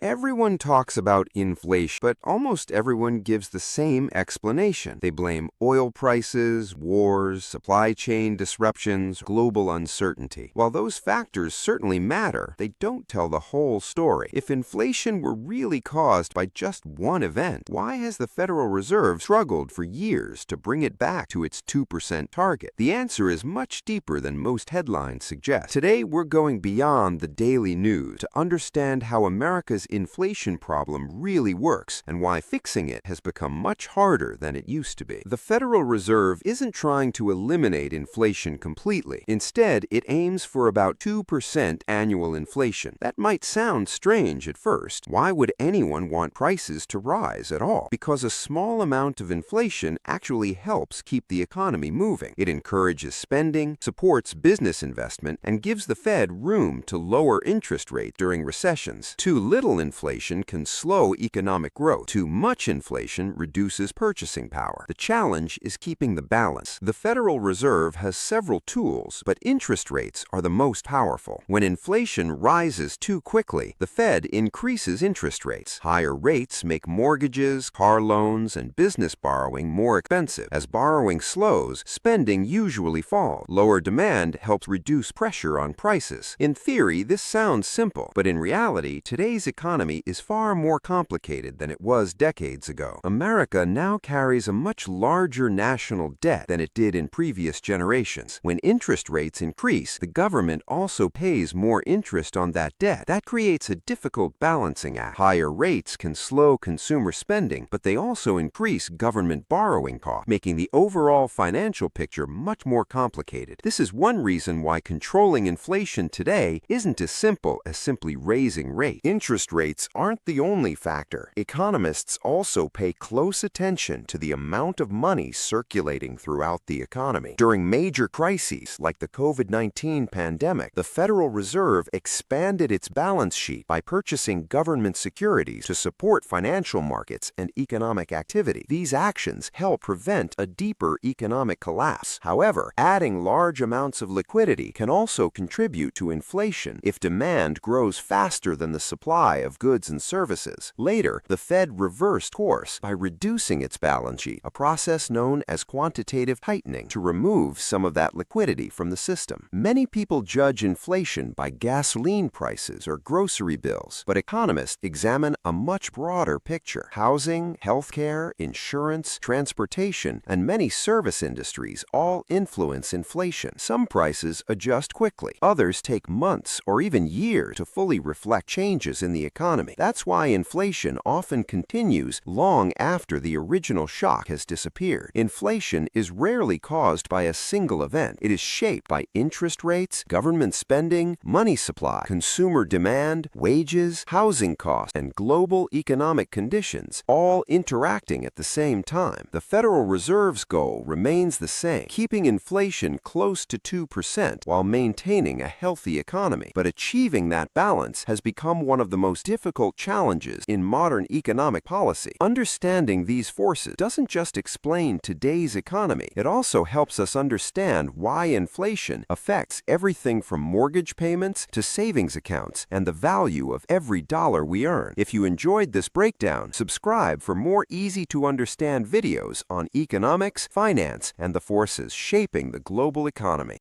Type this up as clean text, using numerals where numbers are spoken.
Everyone talks about inflation, but almost everyone gives the same explanation. They blame oil prices, wars, supply chain disruptions, global uncertainty. While those factors certainly matter, they don't tell the whole story. If inflation were really caused by just one event, why has the Federal Reserve struggled for years to bring it back to its 2% target? The answer is much deeper than most headlines suggest. Today, we're going beyond the daily news to understand how America's inflation problem really works and why fixing it has become much harder than it used to be. The Federal Reserve isn't trying to eliminate inflation completely. Instead, it aims for about 2% annual inflation. That might sound strange at first. Why would anyone want prices to rise at all? Because a small amount of inflation actually helps keep the economy moving. It encourages spending, supports business investment, and gives the Fed room to lower interest rates during recessions. Too little inflation can slow economic growth. Too much inflation reduces purchasing power. The challenge is keeping the balance. The Federal Reserve has several tools, but interest rates are the most powerful. When inflation rises too quickly, the Fed increases interest rates. Higher rates make mortgages, car loans, and business borrowing more expensive. As borrowing slows, spending usually falls. Lower demand helps reduce pressure on prices. In theory, this sounds simple, but in reality, today's economy is far more complicated than it was decades ago. America now carries a much larger national debt than it did in previous generations. When interest rates increase, the government also pays more interest on that debt. That creates a difficult balancing act. Higher rates can slow consumer spending, but they also increase government borrowing costs, making the overall financial picture much more complicated. This is one reason why controlling inflation today isn't as simple as simply raising rates. Interest rates aren't the only factor. Economists also pay close attention to the amount of money circulating throughout the economy. During major crises like the COVID-19 pandemic, the Federal Reserve expanded its balance sheet by purchasing government securities to support financial markets and economic activity. These actions help prevent a deeper economic collapse. However, adding large amounts of liquidity can also contribute to inflation if demand grows faster than the supply of goods and services. Later, the Fed reversed course by reducing its balance sheet, a process known as quantitative tightening, to remove some of that liquidity from the system. Many people judge inflation by gasoline prices or grocery bills, but economists examine a much broader picture. Housing, healthcare, insurance, transportation, and many service industries all influence inflation. Some prices adjust quickly. Others take months or even years to fully reflect changes in the economy. That's why inflation often continues long after the original shock has disappeared. Inflation is rarely caused by a single event. It is shaped by interest rates, government spending, money supply, consumer demand, wages, housing costs, and global economic conditions, all interacting at the same time. The Federal Reserve's goal remains the same, keeping inflation close to 2% while maintaining a healthy economy. But achieving that balance has become one of the most difficult challenges in modern economic policy. Understanding these forces doesn't just explain today's economy, it also helps us understand why inflation affects everything from mortgage payments to savings accounts and the value of every dollar we earn. If you enjoyed this breakdown, subscribe for more easy-to-understand videos on economics, finance, and the forces shaping the global economy.